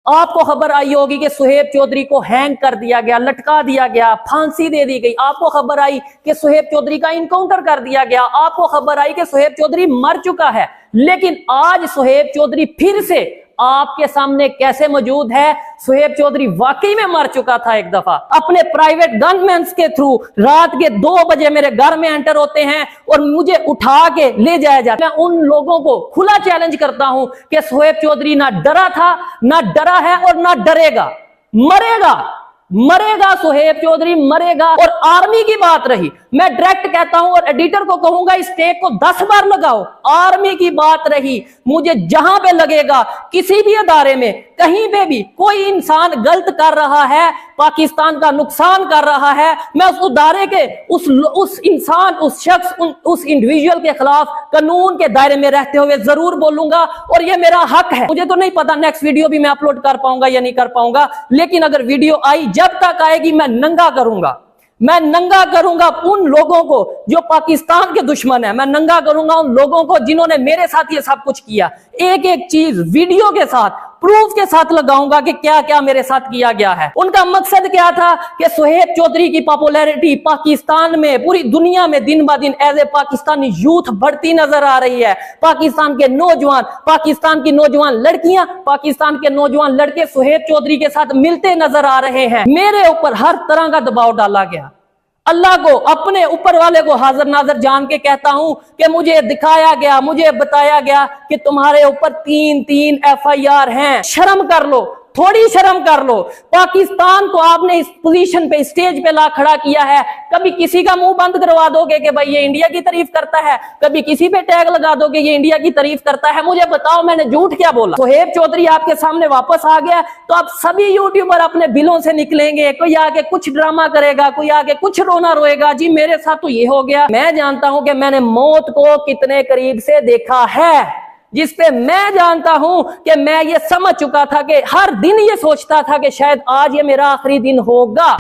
आपको खबर आई होगी कि सुहेब चौधरी को हैंग कर दिया गया, लटका दिया गया, फांसी दे दी गई। आपको खबर आई कि सुहेब चौधरी का इनकाउंटर कर दिया गया। आपको खबर आई कि सुहेब चौधरी मर चुका है। लेकिन आज सुहेब चौधरी फिर से आपके सामने कैसे मौजूद है? सुहेब चौधरी वाकई में मर चुका था। एक दफा अपने प्राइवेट गनमैन के थ्रू रात के 2 बजे मेरे घर में एंटर होते हैं और मुझे उठा के ले जाया जाता है। मैं उन लोगों को खुला चैलेंज करता हूं कि सुहेब चौधरी ना डरा था, ना डरा है और ना डरेगा। मरेगा सुहेब चौधरी मरेगा। और आर्मी की बात रही, मैं डायरेक्ट कहता हूं और एडिटर को कहूंगा इस टेक को 10 बार लगाओ। आर्मी की बात रही, मुझे जहां पे लगेगा, किसी भी अदारे में, कहीं पे भी कोई इंसान गलत कर रहा है, पाकिस्तान का नुकसान कर रहा है, मैं उस अदारे के उस इंसान, उस शख्स, उस इंडिविजुअल के खिलाफ कानून के दायरे में रहते हुए जरूर बोलूंगा और ये मेरा हक है। मुझे तो नहीं पता नेक्स्ट वीडियो भी मैं अपलोड कर पाऊंगा या नहीं कर पाऊंगा, लेकिन अगर वीडियो आई, जब तक आएगी मैं नंगा करूंगा उन लोगों को जो पाकिस्तान के दुश्मन है। मैं नंगा करूंगा उन लोगों को जिन्होंने मेरे साथ ये सब कुछ किया। एक एक चीज वीडियो के साथ, प्रूफ के साथ लगाऊंगा कि क्या क्या मेरे साथ किया गया है। उनका मकसद क्या था कि सुहेब चौधरी की पॉपुलैरिटी पाकिस्तान में, पूरी दुनिया में दिन ब दिन एज ए पाकिस्तानी यूथ बढ़ती नजर आ रही है। पाकिस्तान के नौजवान, पाकिस्तान की नौजवान लड़कियां, पाकिस्तान के नौजवान लड़के सुहेब चौधरी के साथ मिलते नजर आ रहे हैं। मेरे ऊपर हर तरह का दबाव डाला गया। अल्लाह को, अपने ऊपर वाले को हाजिर नाजर जान के कहता हूं कि मुझे दिखाया गया, मुझे बताया गया कि तुम्हारे ऊपर 3 FIR हैं। शर्म कर लो, थोड़ी शर्म कर लो। पाकिस्तान को आपने इस पोजीशन पे, स्टेज पे ला खड़ा किया है। कभी किसी का मुंह बंद करवा दोगे कि भाई ये इंडिया की तारीफ करता है, कभी किसी पे टैग लगा दोगे ये इंडिया की तारीफ करता है। मुझे बताओ मैंने झूठ क्या बोला? सुहेब चौधरी आपके सामने वापस आ गया तो आप सभी यूट्यूबर अपने बिलों से निकलेंगे। कोई आके कुछ ड्रामा करेगा, कोई आके कुछ रोना रोएगा, जी मेरे साथ तो ये हो गया। मैं जानता हूं कि मैंने मौत को कितने करीब से देखा है, जिसपे मैं जानता हूं कि मैं ये समझ चुका था कि हर दिन ये सोचता था कि शायद आज ये मेरा आखिरी दिन होगा।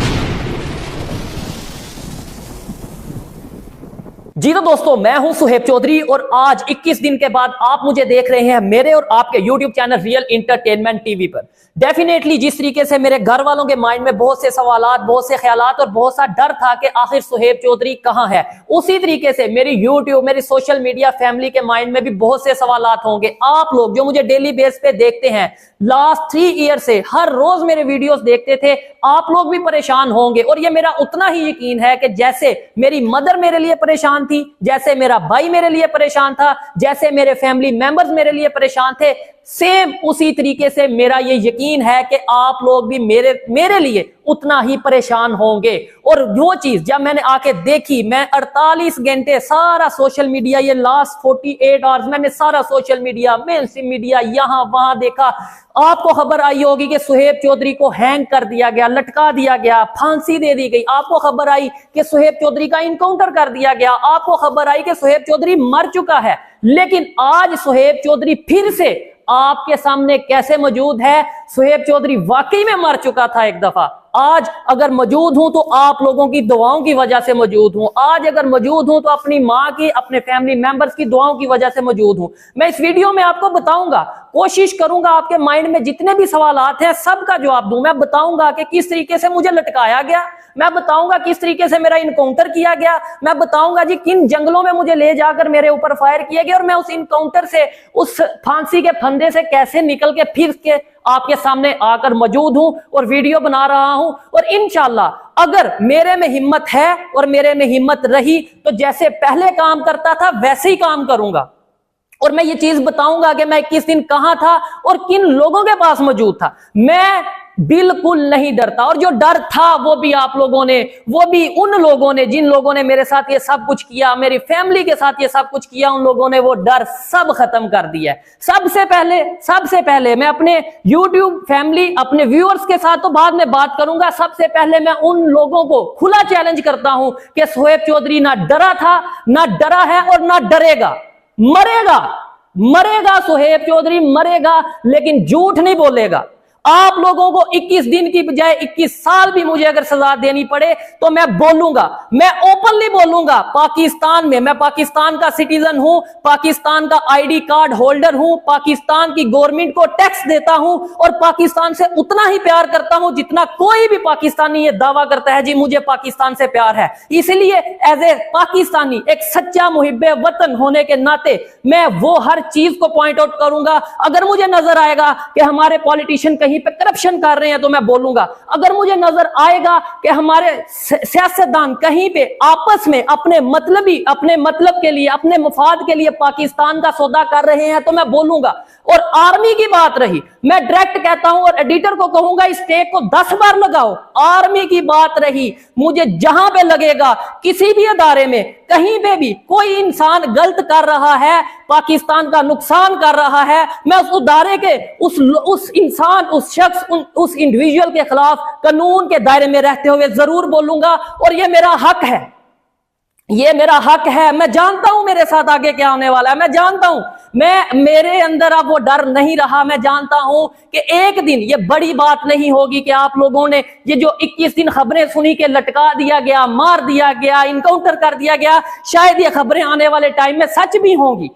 जी तो दोस्तों, मैं हूं सुहेब चौधरी और आज 21 दिन के बाद आप मुझे देख रहे हैं मेरे और आपके YouTube channel real entertainment TV पर। डेफिनेटली जिस तरीके से मेरे घर वालों के माइंड में बहुत से सवालात, बहुत से ख्यालात और बहुत सा डर था कि आखिर सुहेब चौधरी कहां है, उसी तरीके से मेरी YouTube, मेरी सोशल मीडिया फैमिली के माइंड में भी बहुत से सवालात होंगे। आप लोग जो मुझे डेली बेस पे देखते हैं, लास्ट 3 ईयर से हर रोज मेरे वीडियोस देखते थे, आप लोग भी परेशान होंगे। और ये मेरा उतना ही यकीन है कि जैसे मेरी मदर मेरे लिए परेशान थी, जैसे मेरा भाई मेरे लिए परेशान था, जैसे मेरे फैमिली मेंबर्स मेरे लिए परेशान थे, सेम उसी तरीके से मेरा ये यकीन है कि आप लोग भी मेरे लिए उतना ही परेशान होंगे। और वो चीज जब मैंने आके देखी, मैं 48 घंटे सारा सोशल मीडिया, ये लास्ट 48 आवर्स मैंने सारा सोशल मीडिया, मेनस्ट्रीम मीडिया, यहां वहां देखा। आपको खबर आई होगी कि सुहेब चौधरी को हैंग कर दिया गया, लटका दिया गया, फांसी दे दी गई। आपको खबर आई कि सुहेब चौधरी का इनकाउंटर कर दिया गया। आपको खबर आई कि सुहेब चौधरी मर चुका है। लेकिन आज सुहेब चौधरी फिर से आपके सामने कैसे मौजूद है? सुहेब चौधरी वाकई में मर चुका था। एक दफा आज अगर मौजूद हूं तो आप लोगों की दुआओं की वजह से मौजूद हूं। आज अगर मौजूद हूं तो अपनी मां की, अपने फैमिली मेंबर्स की दुआओं की वजह से मौजूद हूं। मैं इस वीडियो में आपको बताऊंगा, कोशिश करूंगा आपके माइंड में जितने भी सवालात हैं सबका जवाब दूं। मैं बताऊंगा कि किस तरीके से मुझे लटकाया गया, मैं बताऊंगा किस तरीके से मेरा इनकाउंटर किया गया, मैं बताऊंगा जी किन जंगलों में मुझे ले जाकर मेरे ऊपर फायर किया गया और मैं उस इनकाउंटर से, उस फांसी के फंदे से कैसे निकल के फिर के आपके सामने आकर मौजूद हूं और वीडियो बना रहा हूं। और इंशाल्लाह अगर मेरे में हिम्मत है और मेरे में हिम्मत रही तो जैसे पहले काम करता था वैसे ही काम करूंगा। और मैं ये चीज बताऊंगा कि मैं किस दिन कहां था और किन लोगों के पास मौजूद था। मैं बिल्कुल नहीं डरता। और जो डर था वो भी आप लोगों ने, वो भी उन लोगों ने जिन लोगों ने मेरे साथ ये सब कुछ किया, मेरी फैमिली के साथ ये सब कुछ किया, उन लोगों ने वो डर सब खत्म कर दिया है। सबसे पहले मैं अपने YouTube फैमिली, अपने व्यूअर्स के साथ तो बाद में बात करूंगा। सबसे पहले मैं उन लोगों को खुला चैलेंज करता हूं कि सुहेब चौधरी ना डरा था, ना डरा है और ना डरेगा। मरेगा सुहेब चौधरी मरेगा, लेकिन झूठ नहीं बोलेगा। आप लोगों को 21 दिन की बजाय 21 साल भी मुझे अगर सजा देनी पड़े तो मैं बोलूंगा, मैं ओपनली बोलूंगा। पाकिस्तान में, मैं पाकिस्तान का सिटीजन हूं, पाकिस्तान का आईडी कार्ड होल्डर हूं, पाकिस्तान की गवर्नमेंट को टैक्स देता हूं और पाकिस्तान से उतना ही प्यार करता हूं जितना कोई भी पाकिस्तानी ये दावा करता है जी मुझे पाकिस्तान से प्यार है। इसलिए एज ए पाकिस्तानी, एक सच्चा मुहिब्बे वतन होने के नाते मैं वो हर चीज को पॉइंट आउट करूंगा। अगर मुझे नजर आएगा कि हमारे पॉलिटिशियन कहीं पे करप्शन कर रहे हैं तो मैं बोलूंगा। अगर मुझे नजर आएगा कि हमारे सियासतदान कहीं पे आपस में अपने मतलब के लिए, अपने मुफाद के लिए पाकिस्तान का सौदा कर रहे हैं तो मैं बोलूंगा। और आर्मी की बात रही, मैं डायरेक्ट कहता हूं और एडिटर को कहूंगा इस टेक को 10 बार लगाओ। आर्मी की बात रही, मुझे जहां पे लगेगा किसी भी अदारे में कहीं पे भी कोई इंसान गलत कर रहा है, पाकिस्तान का नुकसान कर रहा है, मैं उस अदारे के उस इंसान, उस शख्स, उस इंडिविजुअल के खिलाफ कानून के दायरे में रहते हुए जरूर बोलूंगा। और ये मेरा हक है, ये मेरा हक है। मैं जानता हूं मेरे साथ आगे क्या होने वाला है, मैं जानता हूं, मेरे अंदर अब वो डर नहीं रहा। मैं जानता हूं कि एक दिन ये बड़ी बात नहीं होगी कि आप लोगों ने ये जो 21 दिन खबरें सुनी कि लटका दिया गया, मार दिया गया, इनकाउंटर कर दिया गया, शायद ये खबरें आने वाले टाइम में सच भी होंगी,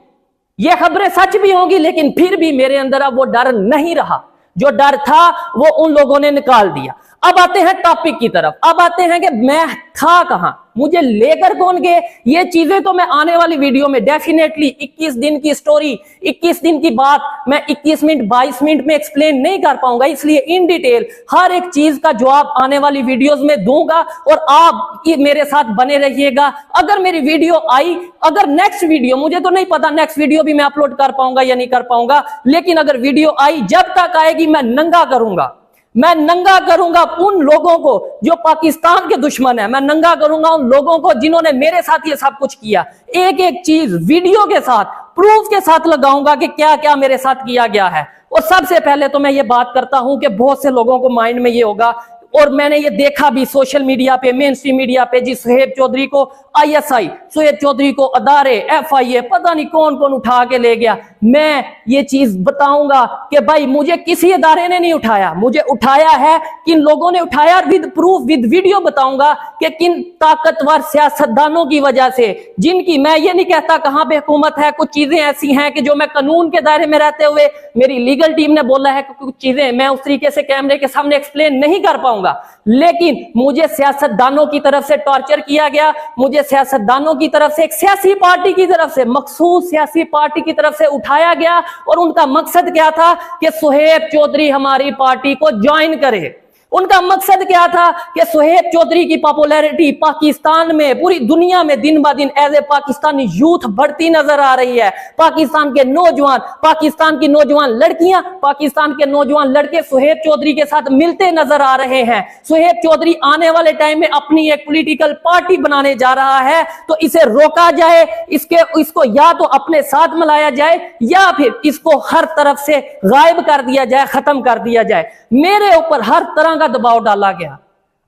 ये खबरें सच भी होंगी, लेकिन फिर भी मेरे अंदर अब वो डर नहीं रहा। जो डर था वो उन लोगों ने निकाल दिया। अब आते हैं टॉपिक की तरफ, अब आते हैं कि मैं था कहां, मुझे लेकर कौन गए। ये चीजें तो मैं आने वाली वीडियो में डेफिनेटली 21 दिन की स्टोरी, 21 दिन की बात मैं 21 मिनट 22 मिनट में एक्सप्लेन नहीं कर पाऊंगा, इसलिए इन डिटेल हर एक चीज का जवाब आने वाली वीडियोस में दूंगा और आप मेरे साथ बने रहिएगा। अगर मेरी वीडियो आई, अगर नेक्स्ट वीडियो, मुझे तो नहीं पता नेक्स्ट वीडियो भी मैं अपलोड कर पाऊंगा या नहीं कर पाऊंगा, लेकिन अगर वीडियो आई, जब तक आएगी मैं नंगा करूंगा, मैं नंगा करूंगा उन लोगों को जो पाकिस्तान के दुश्मन है, मैं नंगा करूंगा उन लोगों को जिन्होंने मेरे साथ ये सब कुछ किया। एक एक चीज वीडियो के साथ, प्रूफ के साथ लगाऊंगा कि क्या क्या मेरे साथ किया गया है। और सबसे पहले तो मैं ये बात करता हूं कि बहुत से लोगों को माइंड में ये होगा, और मैंने ये देखा भी सोशल मीडिया पे, मेन स्ट्रीम मीडिया पे, जी सुहेब चौधरी को ISI, सुहेब चौधरी को अदारे, FIA, पता नहीं कौन कौन उठा के ले गया। मैं ये चीज बताऊंगा कि भाई मुझे किसी अदारे ने नहीं उठाया, मुझे उठाया है किन लोगों ने उठाया, विद प्रूफ, विद वीडियो बताऊंगा कि किन ताकतवर सियासतदानों की वजह से, जिनकी, मैं ये नहीं कहता कहां पे हुकूमत है, कुछ चीजें ऐसी हैं कि जो मैं कानून के दायरे में रहते हुए, मेरी लीगल टीम ने बोला है कि कुछ चीजें मैं उस तरीके से कैमरे के सामने एक्सप्लेन नहीं कर पाऊंगा, लेकिन मुझे सियासतदानों की तरफ से टॉर्चर किया गया, मुझे सियासतदानों की तरफ से, एक सियासी पार्टी की तरफ से, मखसूस सियासी पार्टी की तरफ से उठाया गया। और उनका मकसद क्या था कि सुहेब चौधरी हमारी पार्टी को ज्वाइन करे। उनका मकसद क्या था कि सुहेब चौधरी की पॉपुलैरिटी पाकिस्तान में, पूरी दुनिया में दिन ब दिन एज ए पाकिस्तानी यूथ बढ़ती नजर आ रही है। पाकिस्तान के नौजवान, पाकिस्तान की नौजवान लड़कियां, पाकिस्तान के नौजवान लड़के सुहेब चौधरी के साथ मिलते नजर आ रहे हैं। सुहेब चौधरी आने वाले टाइम में अपनी एक पॉलिटिकल पार्टी बनाने जा रहा है, तो इसे रोका जाए, इसको या तो अपने साथ मिलाया जाए या फिर इसको हर तरफ से गायब कर दिया जाए, खत्म कर दिया जाए। मेरे ऊपर हर तरह का दबाव डाला गया।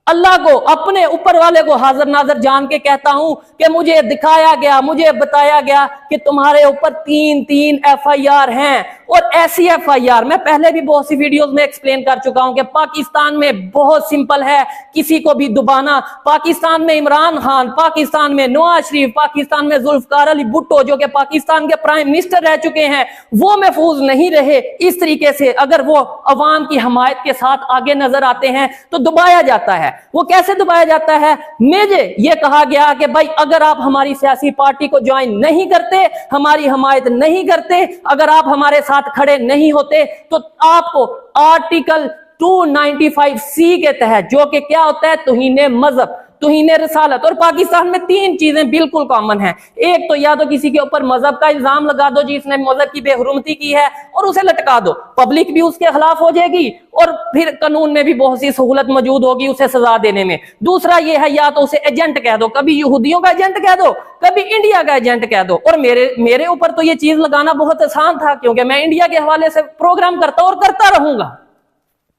अल्लाह को, अपने ऊपर वाले को हाजिर नाजर जान के कहता हूं कि मुझे दिखाया गया, मुझे बताया गया कि तुम्हारे ऊपर 3 FIR हैं। और ऐसी FIR मैं पहले भी बहुत सी वीडियोस में एक्सप्लेन कर चुका हूं कि पाकिस्तान में बहुत सिंपल है किसी को भी दुबाना। पाकिस्तान में इमरान खान, पाकिस्तान में नवाज शरीफ, पाकिस्तान में जुल्फकार अली भुट्टो जो कि पाकिस्तान के प्राइम मिनिस्टर रह चुके हैं, वो महफूज नहीं रहे। इस तरीके से अगर वो अवाम की हमायत के साथ आगे नजर आते हैं तो दबाया जाता है। वो कैसे दबाया जाता है? मुझे ये कहा गया कि भाई अगर आप हमारी सियासी पार्टी को ज्वाइन नहीं करते, हमारी हमायत नहीं करते, अगर आप हमारे साथ खड़े नहीं होते, तो आपको आर्टिकल 295C के तहत, जो कि क्या होता है, तौहीन मजहब, तौहीन रिसालत, और पाकिस्तान में 3 चीजें बिल्कुल कॉमन हैं। एक तो या तो किसी के ऊपर मजहब का इल्जाम लगा दो जी इसने मजहब की बेहुरमती की है और उसे लटका दो, पब्लिक भी उसके खिलाफ हो जाएगी और फिर कानून में भी बहुत सी सहूलत मौजूद होगी उसे सजा देने में। दूसरा ये है या तो उसे एजेंट कह दो, कभी यहूदियों का एजेंट कह दो, कभी इंडिया का एजेंट कह दो। और मेरे ऊपर तो ये चीज लगाना बहुत आसान था क्योंकि मैं इंडिया के हवाले से प्रोग्राम करता और करता रहूंगा।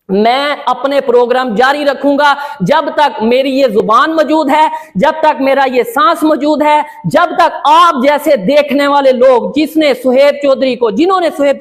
मैं अपने प्रोग्राम जारी रखूंगा जब तक मेरी ये जुबान मौजूद है, जब तक मेरा ये सांस मौजूद है, जब तक आप जैसे देखने वाले लोग जिन्होंने सुहेब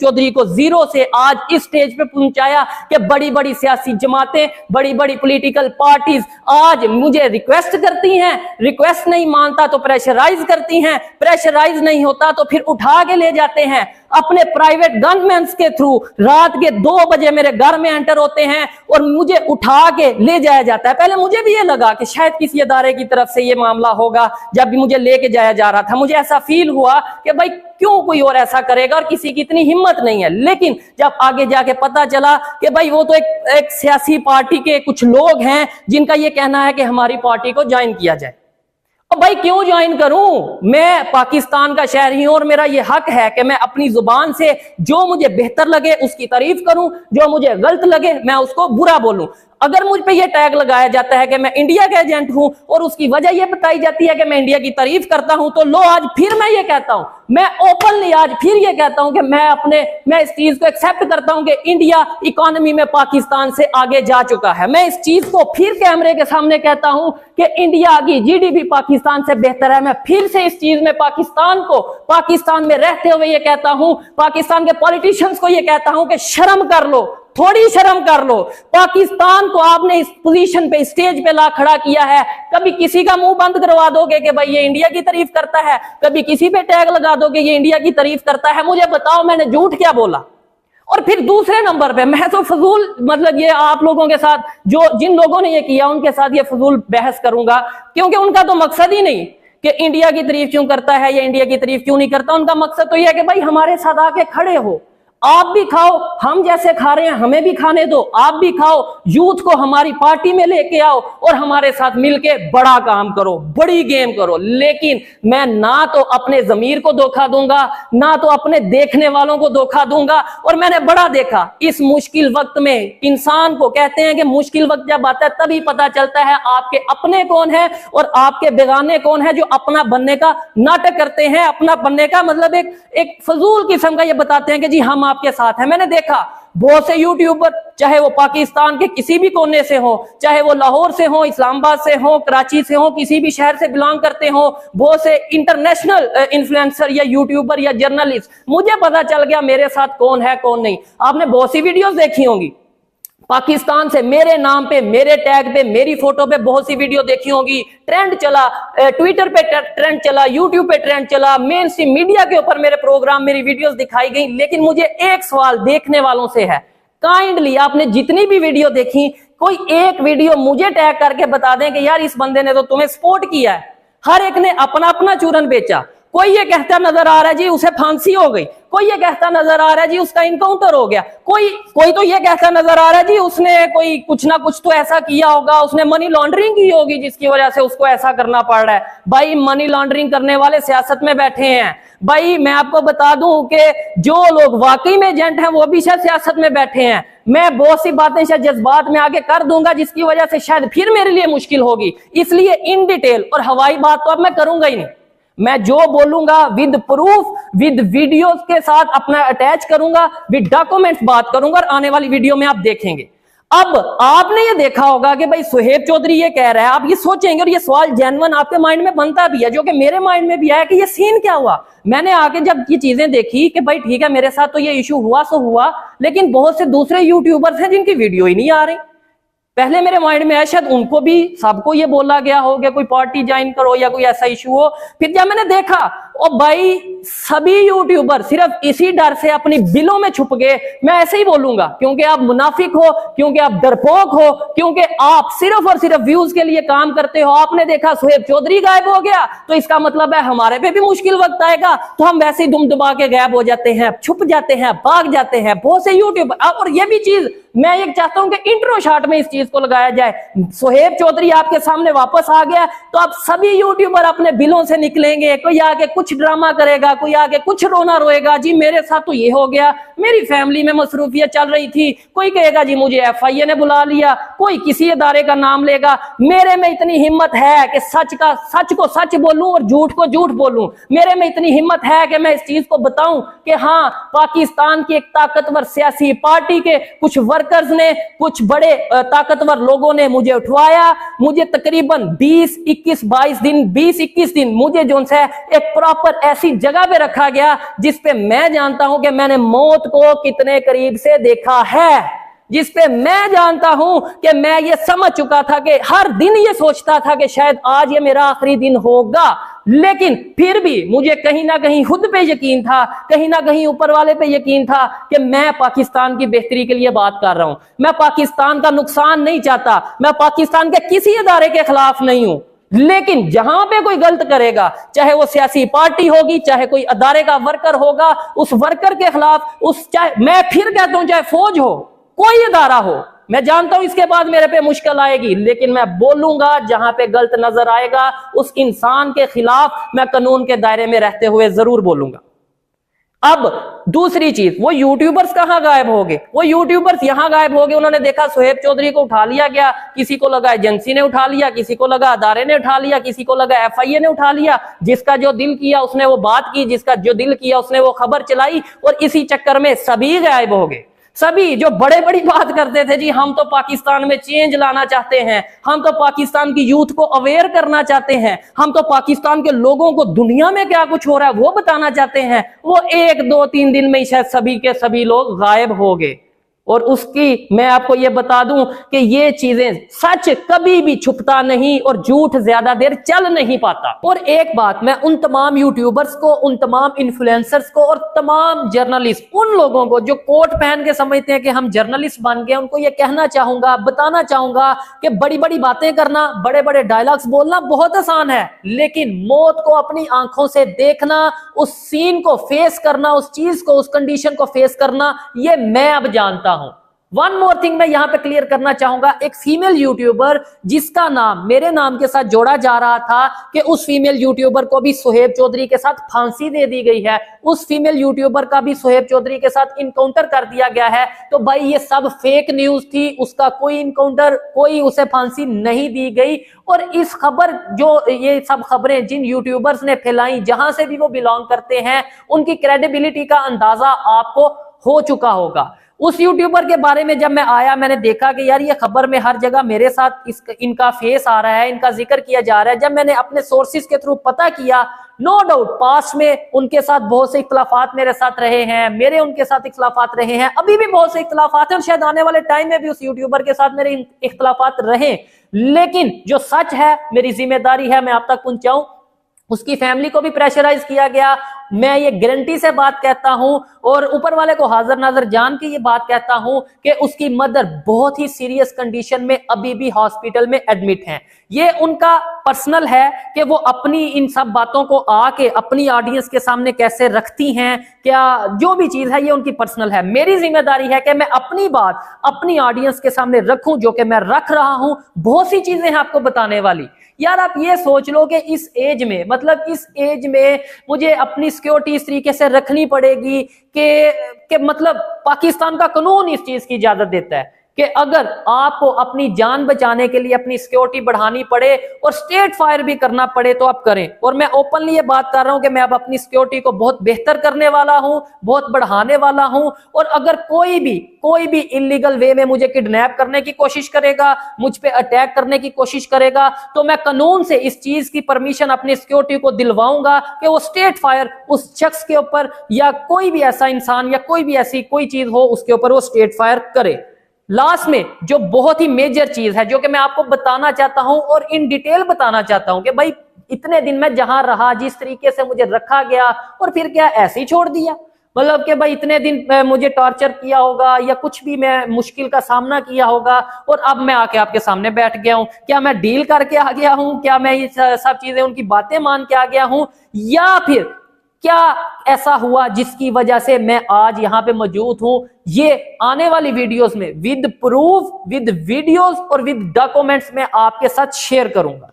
चौधरी को जीरो से आज इस स्टेज पे पहुंचाया कि बड़ी बड़ी सियासी जमातें, बड़ी बड़ी पॉलिटिकल पार्टीज आज मुझे रिक्वेस्ट करती हैं, रिक्वेस्ट नहीं मानता तो प्रेशराइज करती हैं, प्रेशराइज नहीं होता तो फिर उठा के ले जाते हैं अपने प्राइवेट गनमैन के थ्रू। रात के 2 बजे मेरे घर में एंटर होते हैं और मुझे उठा के ले जाया जाता है। पहले मुझे भी ये लगा कि शायद किसी अदारे की तरफ से ये मामला होगा। जब भी मुझे लेके जाया जा रहा था मुझे ऐसा फील हुआ कि भाई क्यों कोई और ऐसा करेगा और किसी की इतनी हिम्मत नहीं है। लेकिन जब आगे जाके पता चला कि भाई वो तो एक सियासी पार्टी के कुछ लोग हैं जिनका ये कहना है कि हमारी पार्टी को ज्वाइन किया जाए। अब भाई क्यों ज्वाइन करूं? मैं पाकिस्तान का शहरी हूं और मेरा ये हक है कि मैं अपनी जुबान से जो मुझे बेहतर लगे उसकी तारीफ करूं, जो मुझे गलत लगे मैं उसको बुरा बोलूं। अगर मुझ पे ये टैग लगाया जाता है कि मैं इंडिया का एजेंट हूं और उसकी वजह ये बताई जाती है कि मैं इंडिया की तारीफ करता हूं, तो लो आज फिर मैं ये कहता हूं, मैं ओपनली आज फिर ये कहता हूं कि मैं इस चीज को एक्सेप्ट करता हूं कि इंडिया इकोनॉमी में पाकिस्तान से आगे जा चुका है। मैं इस चीज को फिर कैमरे के सामने कहता हूं कि इंडिया की जीडीपी पाकिस्तान से बेहतर है। मैं फिर से इस चीज में पाकिस्तान में रहते हुए ये कहता हूं, पाकिस्तान के पॉलिटिशियंस को ये कहता हूं कि शर्म कर लो, थोड़ी शर्म कर लो। पाकिस्तान को आपने इस पोजीशन पे, स्टेज पे ला खड़ा किया है, कभी किसी का मुंह बंद करवा दोगे कि भाई ये इंडिया की तारीफ करता है, कभी किसी पे टैग लगा दोगे ये इंडिया की तारीफ करता है। मुझे बताओ मैंने झूठ क्या बोला? और फिर दूसरे नंबर पे मैं तो फजूल, मतलब ये आप लोगों के साथ जिन लोगों ने ये किया उनके साथ ये फजूल बहस करूंगा, क्योंकि उनका तो मकसद ही नहीं कि इंडिया की तारीफ क्यों करता है या इंडिया की तारीफ क्यों नहीं करता। उनका मकसद तो यह है कि भाई हमारे साथ आके खड़े हो, आप भी खाओ, हम जैसे खा रहे हैं हमें भी खाने दो, आप भी खाओ, यूथ को हमारी पार्टी में लेके आओ और हमारे साथ मिलके बड़ा काम करो, बड़ी गेम करो। लेकिन मैं ना तो अपने जमीर को धोखा दूंगा, ना तो अपने देखने वालों को धोखा दूंगा। और मैंने बड़ा देखा इस मुश्किल वक्त में, इंसान को कहते हैं कि मुश्किल वक्त जब आता है तभी पता चलता है आपके अपने कौन है और आपके बेगाने कौन है, जो अपना बनने का नाटक करते हैं। अपना बनने का मतलब एक फजूल किस्म का ये बताते हैं कि जी हम आपके साथ है। मैंने देखा बहुत से यूट्यूबर, चाहे वो पाकिस्तान के किसी भी कोने से हो, चाहे वो लाहौर से हो, इस्लामाबाद से हो, कराची से हो, किसी भी शहर से बिलोंग करते हो, बहुत से इंटरनेशनल इन्फ्लुएंसर या यूट्यूबर या जर्नलिस्ट, मुझे पता चल गया मेरे साथ कौन है कौन नहीं। आपने बहुत सी वीडियोस देखी होंगी पाकिस्तान से, मेरे नाम पे, मेरे टैग पे, मेरी फोटो पे बहुत सी वीडियो देखी होगी। ट्रेंड चला, ट्विटर पे ट्रेंड चला, यूट्यूब पे ट्रेंड चला, मेन स्ट्रीम मीडिया के ऊपर मेरे प्रोग्राम, मेरी वीडियोस दिखाई गई। लेकिन मुझे एक सवाल देखने वालों से है, काइंडली आपने जितनी भी वीडियो देखी, कोई एक वीडियो मुझे टैग करके बता दें कि यार इस बंदे ने तो तुम्हें सपोर्ट किया है। हर एक ने अपना अपना चूरन बेचा। कोई ये कहता नजर आ रहा है जी उसे फांसी हो गई, कोई ये कहता नजर आ रहा है जी उसका इनकाउंटर हो गया, कोई तो ये कहता नजर आ रहा है जी उसने कोई कुछ ना कुछ तो ऐसा किया होगा, उसने मनी लॉन्ड्रिंग की होगी जिसकी वजह से उसको ऐसा करना पड़ रहा है। भाई मनी लॉन्ड्रिंग करने वाले सियासत में बैठे हैं। भाई मैं आपको बता दूं कि जो लोग वाकई में एजेंट हैं वो भी शायद सियासत में बैठे हैं। मैं बहुत सी बातें शायद जज्बात में आगे कर दूंगा जिसकी वजह से शायद फिर मेरे लिए मुश्किल होगी, इसलिए इन डिटेल और हवाई बात तो अब मैं करूंगा ही नहीं। मैं जो बोलूंगा विद प्रूफ, विद वीडियोस के साथ अपना अटैच करूंगा, विद डॉक्यूमेंट्स बात करूंगा और आने वाली वीडियो में आप देखेंगे। अब आपने ये देखा होगा कि भाई सुहेब चौधरी ये कह रहा है, आप ये सोचेंगे और ये सवाल जेन्युइन आपके माइंड में बनता भी है, जो कि मेरे माइंड में भी आया कि ये सीन क्या हुआ। मैंने आके जब ये चीजें देखी कि भाई ठीक है मेरे साथ तो ये इशू हुआ सो हुआ, लेकिन बहुत से दूसरे यूट्यूबर्स हैं जिनकी वीडियो ही नहीं आ रही। पहले मेरे माइंड में आया शायद उनको भी, सबको ये बोला गया हो कि कोई पार्टी ज्वाइन करो या कोई ऐसा इशू हो। फिर जब मैंने देखा और भाई सभी यूट्यूबर सिर्फ इसी डर से अपनी बिलों में छुप गए, मैं ऐसे ही बोलूंगा क्योंकि आप मुनाफिक हो, क्योंकि आप डरपोक हो, क्योंकि आप सिर्फ और सिर्फ व्यूज के लिए काम करते हो। आपने देखा सुहेब चौधरी गायब हो गया तो इसका मतलब है हमारे पे भी मुश्किल वक्त आएगा, तो हम वैसे ही दुम दबा के गायब हो जाते हैं, छुप जाते हैं, भाग जाते हैं बहुत से यूट्यूबर। और ये भी चीज मैं ये चाहता हूं कि इंट्रो शॉट में इस चीज को लगाया जाए। सुहेब चौधरी आपके सामने वापस आ गया तो आप सभी यूट्यूबर अपने बिलों से निकलेंगे। कोई आके कुछ ड्रामा करेगा, कोई आके कुछ रोना रोएगा, जी मेरे साथ तो ये हो गया, मेरी फैमिली में मसरूफियत चल रही थी। कोई कहेगा जी मुझे FIA ने बुला लिया, कोई किसी अदारे का नाम लेगा। मेरे में इतनी हिम्मत है कि सच को सच बोलूं और झूठ को झूठ बोलूं। मेरे में इतनी हिम्मत है कि मैं इस चीज को बताऊं कि हाँ पाकिस्तान की एक ताकतवर सियासी पार्टी के कुछ वर्कर्स ने, कुछ बड़े ताकतवर लोगों ने मुझे उठवाया। मुझे तकरीबन 20-21 दिन मुझे जो है एक प्रॉपर ऐसी जगह पे रखा गया जिस पे मैं जानता हूं कि मैंने मौत को कितने करीब से देखा है, जिस पे मैं जानता हूं कि मैं ये समझ चुका था कि हर दिन ये सोचता था कि शायद आज ये मेरा आखिरी दिन होगा। लेकिन फिर भी मुझे कहीं ना कहीं खुद पे यकीन था, कहीं ना कहीं ऊपर वाले पे यकीन था कि मैं पाकिस्तान की बेहतरी के लिए बात कर रहा हूं। मैं पाकिस्तान का नुकसान नहीं चाहता, मैं पाकिस्तान के किसी इदारे के खिलाफ नहीं हूं। लेकिन जहां पे कोई गलत करेगा, चाहे वो सियासी पार्टी होगी, चाहे कोई अदारे का वर्कर होगा, उस वर्कर के खिलाफ, चाहे मैं फिर कहता हूं चाहे फौज हो, कोई इदारा हो, मैं जानता हूं इसके बाद मेरे पे मुश्किल आएगी, लेकिन मैं बोलूंगा जहां पे गलत नजर आएगा उस इंसान के खिलाफ मैं कानून के दायरे में रहते हुए जरूर बोलूंगा। अब दूसरी चीज, वो यूट्यूबर्स कहां गायब हो गए? वो यूट्यूबर्स यहां गायब हो गए। उन्होंने देखा सुहेब चौधरी को उठा लिया गया, किसी को लगा एजेंसी ने उठा लिया, किसी को लगा अदारे ने उठा लिया, किसी को लगा FIA ने उठा लिया। जिसका जो दिल किया उसने वो बात की, जिसका जो दिल किया उसने वो खबर चलाई, और इसी चक्कर में सभी गायब हो गए। सभी जो बड़े बड़ी बात करते थे, जी हम तो पाकिस्तान में चेंज लाना चाहते हैं, हम तो पाकिस्तान की यूथ को अवेयर करना चाहते हैं, हम तो पाकिस्तान के लोगों को दुनिया में क्या कुछ हो रहा है वो बताना चाहते हैं, वो 1-2-3 दिन में ही शायद सभी के सभी लोग गायब हो गए। और उसकी मैं आपको ये बता दूं कि ये चीजें, सच कभी भी छुपता नहीं और झूठ ज्यादा देर चल नहीं पाता। और एक बात मैं उन तमाम यूट्यूबर्स को, उन तमाम इन्फ्लुएंसर्स को और तमाम जर्नलिस्ट, उन लोगों को जो कोट पहन के समझते हैं कि हम जर्नलिस्ट बन गए, उनको ये कहना चाहूंगा, बताना चाहूंगा कि बड़ी बड़ी बातें करना, बड़े बड़े डायलॉग्स बोलना बहुत आसान है, लेकिन मौत को अपनी आंखों से देखना, उस सीन को फेस करना, उस चीज को, उस कंडीशन को फेस करना, ये मैं अब जानता हूं। वन मोर थिंग मैं यहां पे क्लियर करना चाहूंगा, एक फीमेल यूट्यूबर जिसका नाम मेरे नाम के साथ जोड़ा जा रहा था कि उस फीमेल यूट्यूबर को भी सुहेब चौधरी के साथ फांसी दे दी गई है, उस फीमेल यूट्यूबर का भी सुहेब चौधरी के साथ इनकाउंटर कर दिया गया है, तो भाई ये सब फेक न्यूज थी, उसका कोई इनकाउंटर, कोई उसे फांसी नहीं दी गई। और इस खबर, जो ये सब खबरें जिन यूट्यूबर्स ने फैलाई, जहां से भी वो बिलोंग करते हैं, उनकी क्रेडिबिलिटी का अंदाजा आपको हो चुका होगा। उस यूट्यूबर के बारे में जब मैं आया, मैंने देखा कि यार ये खबर में हर जगह मेरे साथ इनका फेस आ रहा है, इनका जिक्र किया जा रहा है। जब मैंने अपने सोर्सेज के थ्रू पता किया, नो डाउट पास्ट में उनके साथ बहुत से इख्तलाफात मेरे साथ रहे हैं, मेरे उनके साथ इख्तलाफात रहे हैं, अभी भी बहुत से इख्तलाफात हैं, और शायद आने वाले टाइम में भी उस यूट्यूबर के साथ मेरे इख्तलाफात रहे। लेकिन जो सच है, मेरी जिम्मेदारी है मैं आप तक पहुंचाऊं। उसकी फैमिली को भी प्रेशराइज किया गया, मैं ये गारंटी से बात कहता हूं, और ऊपर वाले को हाजिर नाजर जान के ये बात कहता हूं कि उसकी मदर बहुत ही सीरियस कंडीशन में अभी भी हॉस्पिटल में एडमिट हैं। ये उनका पर्सनल है कि वो अपनी इन सब बातों को आके अपनी ऑडियंस के सामने कैसे रखती हैं, क्या जो भी चीज है ये उनकी पर्सनल है। मेरी जिम्मेदारी है कि मैं अपनी बात अपनी ऑडियंस के सामने रखूं, जो कि मैं रख रहा हूं। बहुत सी चीजें हैं आपको बताने वाली। यार आप ये सोच लो कि इस एज में, मतलब इस एज में मुझे अपनी सिक्योरिटी इस तरीके से रखनी पड़ेगी कि मतलब पाकिस्तान का कानून इस चीज की इजाजत देता है कि अगर आपको अपनी जान बचाने के लिए अपनी सिक्योरिटी बढ़ानी पड़े और स्टेट फायर भी करना पड़े तो आप करें। और मैं ओपनली ये बात कर रहा हूं कि मैं अब अपनी सिक्योरिटी को बहुत बेहतर करने वाला हूं, बहुत बढ़ाने वाला हूं। और अगर कोई भी इलीगल वे में मुझे किडनैप करने की कोशिश करेगा, मुझ पे अटैक करने की कोशिश करेगा, तो मैं कानून से इस चीज की परमिशन अपनी सिक्योरिटी को दिलवाऊंगा कि वो स्टेट फायर उस शख्स के ऊपर, या कोई भी ऐसा इंसान या कोई भी ऐसी कोई चीज हो उसके ऊपर वो स्टेट फायर करे। लास्ट में जो बहुत ही मेजर चीज है, जो कि मैं आपको बताना चाहता हूं और इन डिटेल बताना चाहता हूं कि भाई इतने दिन मैं जहां रहा, जिस तरीके से मुझे रखा गया, और फिर क्या ऐसे ही छोड़ दिया? मतलब कि भाई इतने दिन मुझे टॉर्चर किया होगा या कुछ भी मैं मुश्किल का सामना किया होगा, और अब मैं आके आपके सामने बैठ गया हूं। क्या मैं डील करके आ गया हूं? क्या मैं ये सब चीजें उनकी बातें मान के आ गया हूं? या फिर क्या ऐसा हुआ जिसकी वजह से मैं आज यहां पे मौजूद हूं? ये आने वाली वीडियोस में विद प्रूफ, विद वीडियोस और विद डॉक्यूमेंट्स में आपके साथ शेयर करूंगा।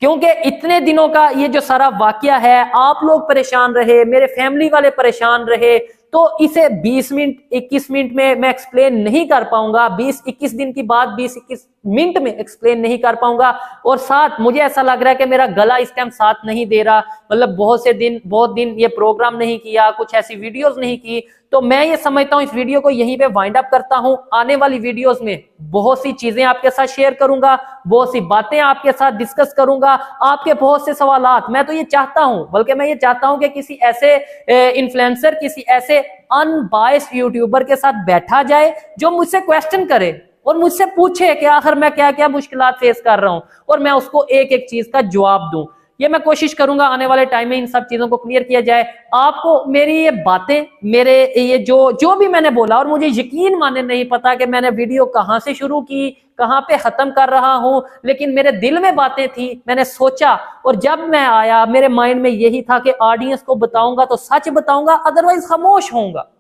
क्योंकि इतने दिनों का ये जो सारा वाकया है, आप लोग परेशान रहे, मेरे फैमिली वाले परेशान रहे, तो इसे 20 मिनट 21 मिनट में मैं एक्सप्लेन नहीं कर पाऊंगा। 20-21 दिन की बात, 20-21 मिनट में एक्सप्लेन नहीं कर पाऊंगा। और साथ मुझे ऐसा लग रहा है कि मेरा गला इस टाइम साथ नहीं दे रहा, मतलब बहुत दिन ये प्रोग्राम नहीं किया, कुछ ऐसी वीडियोस नहीं की। तो मैं ये समझता हूं इस वीडियो को यहीं पे वाइंड अप करता हूं। आने वाली वीडियोस में बहुत सी चीजें आपके साथ शेयर करूंगा, बहुत सी बातें आपके साथ डिस्कस करूंगा, आपके बहुत से सवालात। मैं तो ये चाहता हूं, बल्कि मैं ये चाहता हूं कि किसी ऐसे इन्फ्लुएंसर, किसी ऐसे अनबायस्ड यूट्यूबर के साथ बैठा जाए जो मुझसे क्वेश्चन करे और मुझसे पूछे कि आखिर मैं क्या क्या मुश्किलात फेस कर रहा हूं, और मैं उसको एक एक चीज का जवाब दूं। ये मैं कोशिश करूंगा आने वाले टाइम में इन सब चीजों को क्लियर किया जाए। आपको मेरी ये बातें, मेरे ये जो भी मैंने बोला, और मुझे यकीन माने नहीं पता कि मैंने वीडियो कहां से शुरू की, कहां पे खत्म कर रहा हूं, लेकिन मेरे दिल में बातें थी, मैंने सोचा, और जब मैं आया मेरे माइंड में यही था कि ऑडियंस को बताऊंगा तो सच बताऊंगा, अदरवाइज खामोश होऊंगा।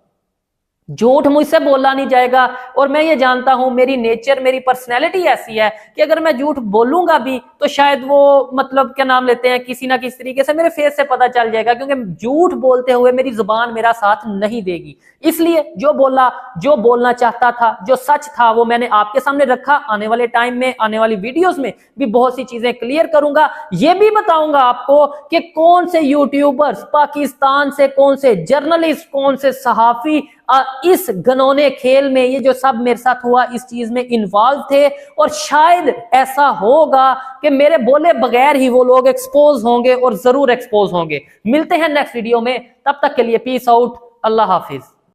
झूठ मुझसे बोला नहीं जाएगा। और मैं ये जानता हूं, मेरी नेचर, मेरी पर्सनैलिटी ऐसी है कि अगर मैं झूठ बोलूंगा भी तो शायद वो, मतलब क्या नाम लेते हैं, किसी ना किसी तरीके से मेरे फेस से पता चल जाएगा, क्योंकि झूठ बोलते हुए मेरी जुबान मेरा साथ नहीं देगी। इसलिए जो बोलना चाहता था, जो सच था, वो मैंने आपके सामने रखा। आने वाले टाइम में, आने वाली वीडियोस में भी बहुत सी चीजें क्लियर करूंगा। ये भी बताऊंगा आपको कि कौन से यूट्यूबर्स पाकिस्तान से, कौन से जर्नलिस्ट, कौन से सहाफी इस घनौने खेल में, ये जो सब मेरे साथ हुआ, इस चीज में इन्वॉल्व थे। और शायद ऐसा होगा कि मेरे बोले बगैर ही वो लोग एक्सपोज होंगे, और जरूर एक्सपोज होंगे। मिलते हैं नेक्स्ट वीडियो में, तब तक के लिए पीस आउट, अल्लाह हाफिज।